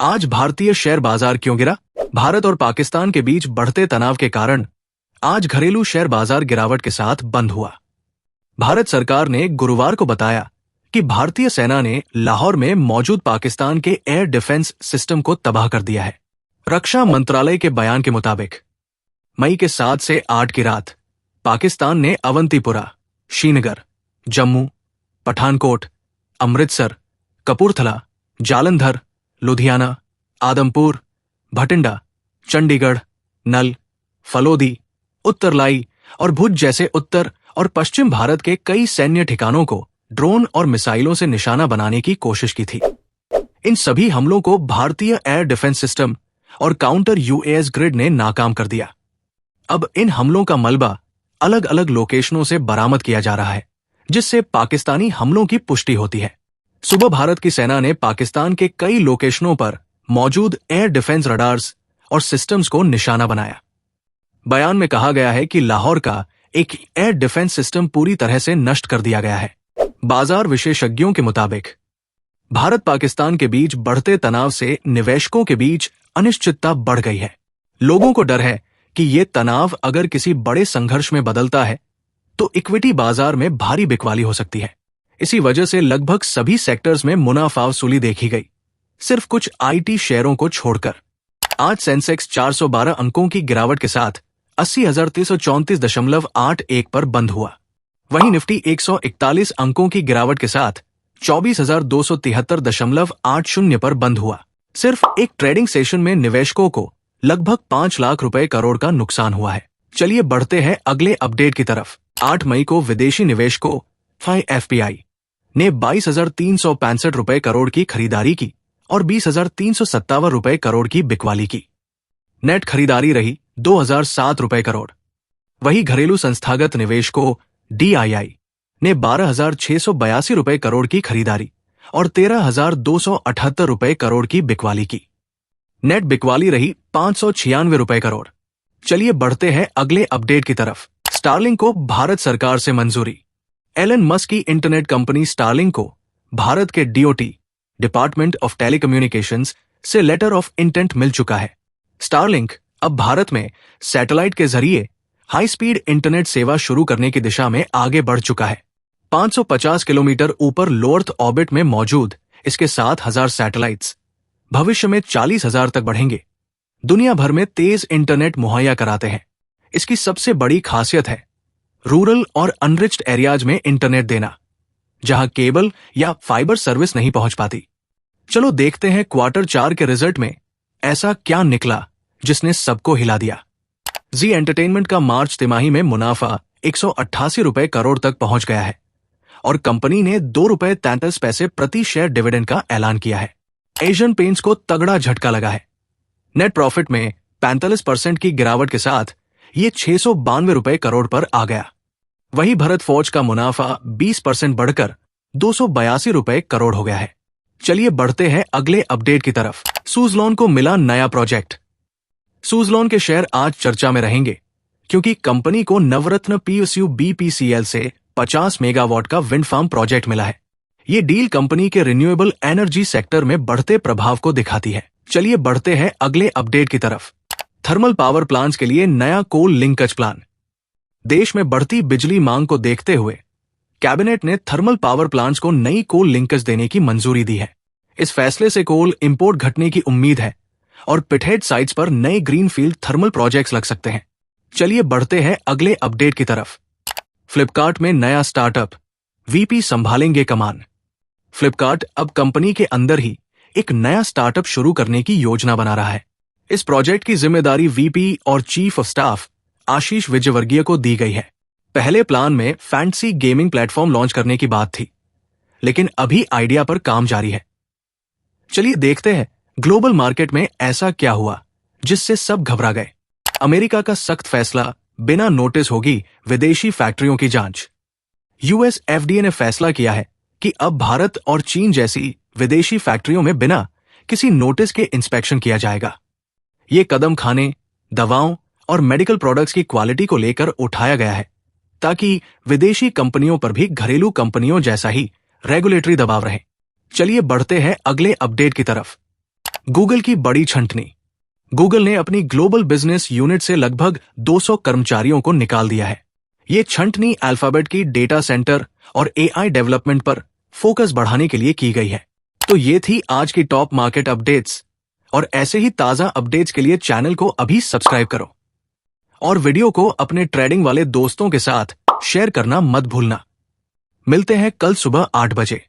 आज भारतीय शेयर बाजार क्यों गिरा? भारत और पाकिस्तान के बीच बढ़ते तनाव के कारण आज घरेलू शेयर बाजार गिरावट के साथ बंद हुआ। भारत सरकार ने गुरुवार को बताया कि भारतीय सेना ने लाहौर में मौजूद पाकिस्तान के एयर डिफेंस सिस्टम को तबाह कर दिया है। रक्षा मंत्रालय के बयान के मुताबिक मई के 7 से 8 की रात पाकिस्तान ने अवंतीपुरा, श्रीनगर, जम्मू, पठानकोट, अमृतसर, कपूरथला, जालंधर, लुधियाना, आदमपुर, भटिंडा, चंडीगढ़, नल, फलोदी, उत्तरलाई और भुज जैसे उत्तर और पश्चिम भारत के कई सैन्य ठिकानों को ड्रोन और मिसाइलों से निशाना बनाने की कोशिश की थी। इन सभी हमलों को भारतीय एयर डिफेंस सिस्टम और काउंटर यूएस ग्रिड ने नाकाम कर दिया। अब इन हमलों का मलबा अलग अलग लोकेशनों से बरामद किया जा रहा है, जिससे पाकिस्तानी हमलों की पुष्टि होती है। सुबह भारत की सेना ने पाकिस्तान के कई लोकेशनों पर मौजूद एयर डिफेंस रडार्स और सिस्टम्स को निशाना बनाया। बयान में कहा गया है कि लाहौर का एक एयर डिफेंस सिस्टम पूरी तरह से नष्ट कर दिया गया है। बाजार विशेषज्ञों के मुताबिक भारत पाकिस्तान के बीच बढ़ते तनाव से निवेशकों के बीच अनिश्चितता बढ़ गई है। लोगों को डर है कि ये तनाव अगर किसी बड़े संघर्ष में बदलता है तो इक्विटी बाजार में भारी बिकवाली हो सकती है। इसी वजह से लगभग सभी सेक्टर्स में मुनाफा वसूली देखी गई, सिर्फ कुछ आईटी शेयरों को छोड़कर। आज सेंसेक्स 412 अंकों की गिरावट के साथ 80,334.81 पर बंद हुआ। वहीं निफ्टी 141 अंकों की गिरावट के साथ 24,273.80 पर बंद हुआ। सिर्फ एक ट्रेडिंग सेशन में निवेशकों को लगभग 5 लाख रुपए करोड़ का नुकसान हुआ है। चलिए बढ़ते हैं अगले अपडेट की तरफ। 8 मई को विदेशी निवेशकों एफपीआई ने 22,365 रुपए करोड़ की खरीदारी की और 20,357 रुपए करोड़ की बिकवाली की। नेट खरीदारी रही 2,007 रुपए करोड़। वही घरेलू संस्थागत निवेशकों डीआईआई ने 12,682 रुपए करोड़ की खरीदारी और 13,278 रुपए करोड़ की बिकवाली की। नेट बिकवाली रही 596 रुपए करोड़। चलिए बढ़ते हैं अगले अपडेट की तरफ। स्टारलिंक को भारत सरकार से मंजूरी। एलन मस्क की इंटरनेट कंपनी स्टारलिंक को भारत के डीओटी डिपार्टमेंट ऑफ टेलीकम्युनिकेशंस से लेटर ऑफ इंटेंट मिल चुका है। स्टारलिंक अब भारत में सैटेलाइट के जरिए हाई स्पीड इंटरनेट सेवा शुरू करने की दिशा में आगे बढ़ चुका है। 550 किलोमीटर ऊपर लो अर्थ ऑर्बिट में मौजूद इसके 7,000 सैटेलाइट्स भविष्य में 40,000 तक बढ़ेंगे। दुनिया भर में तेज इंटरनेट मुहैया कराते हैं। इसकी सबसे बड़ी खासियत है रूरल और अनरिच्ड एरियाज में इंटरनेट देना, जहां केबल या फाइबर सर्विस नहीं पहुंच पाती। चलो देखते हैं क्वार्टर 4 के रिजल्ट में ऐसा क्या निकला जिसने सबको हिला दिया। जी एंटरटेनमेंट का मार्च तिमाही में मुनाफा 188 रुपए करोड़ तक पहुंच गया है और कंपनी ने 2 रुपए 33 पैसे प्रति शेयर डिविडेंड का ऐलान किया है। एशियन पेंट्स को तगड़ा झटका लगा है। नेट प्रॉफिट में 45% की गिरावट के साथ ये 692 रुपए करोड़ पर आ गया। वही भरत फॉर्ज का मुनाफा 20% बढ़कर 282 रुपए करोड़ हो गया है। चलिए बढ़ते हैं अगले अपडेट की तरफ। सुज़लॉन को मिला नया प्रोजेक्ट। सुज़लॉन के शेयर आज चर्चा में रहेंगे क्योंकि कंपनी को नवरत्न पीएसयू बीपीसीएल से 50 मेगावाट का विंड फार्म प्रोजेक्ट मिला है। ये डील कंपनी के रिन्यूएबल एनर्जी सेक्टर में बढ़ते प्रभाव को दिखाती है। चलिए बढ़ते हैं अगले अपडेट की तरफ। थर्मल पावर प्लांट्स के लिए नया कोल लिंकेज प्लान। देश में बढ़ती बिजली मांग को देखते हुए कैबिनेट ने थर्मल पावर प्लांट्स को नई कोल लिंकेज देने की मंजूरी दी है। इस फैसले से कोल इंपोर्ट घटने की उम्मीद है और पिटहेड साइट्स पर नए ग्रीनफील्ड थर्मल प्रोजेक्ट्स लग सकते हैं। चलिए बढ़ते हैं अगले अपडेट की तरफ। फ्लिपकार्ट में नया स्टार्टअप, वीपी संभालेंगे कमान। फ्लिपकार्ट अब कंपनी के अंदर ही एक नया स्टार्टअप शुरू करने की योजना बना रहा है। इस प्रोजेक्ट की जिम्मेदारी वीपी और चीफ ऑफ स्टाफ आशीष विजयवर्गीय को दी गई है। पहले प्लान में फैंटेसी गेमिंग प्लेटफॉर्म लॉन्च करने की बात थी, लेकिन अभी आइडिया पर काम जारी है। चलिए देखते हैं ग्लोबल मार्केट में ऐसा क्या हुआ जिससे सब घबरा गए। अमेरिका का सख्त फैसला, बिना नोटिस होगी विदेशी फैक्ट्रियों की जांच। यूएस एफडीए ने फैसला किया है कि अब भारत और चीन जैसी विदेशी फैक्ट्रियों में बिना किसी नोटिस के इंस्पेक्शन किया जाएगा। ये कदम खाने, दवाओं और मेडिकल प्रोडक्ट्स की क्वालिटी को लेकर उठाया गया है ताकि विदेशी कंपनियों पर भी घरेलू कंपनियों जैसा ही रेगुलेटरी दबाव रहे। चलिए बढ़ते हैं अगले अपडेट की तरफ। गूगल की बड़ी छंटनी। गूगल ने अपनी ग्लोबल बिजनेस यूनिट से लगभग 200 कर्मचारियों को निकाल दिया है। ये छंटनी अल्फाबेट की डेटा सेंटर और एआई डेवलपमेंट पर फोकस बढ़ाने के लिए की गई है। तो ये थी आज की टॉप मार्केट अपडेट्स, और ऐसे ही ताजा अपडेट्स के लिए चैनल को अभी सब्सक्राइब करो और वीडियो को अपने ट्रेडिंग वाले दोस्तों के साथ शेयर करना मत भूलना। मिलते हैं कल सुबह 8 बजे।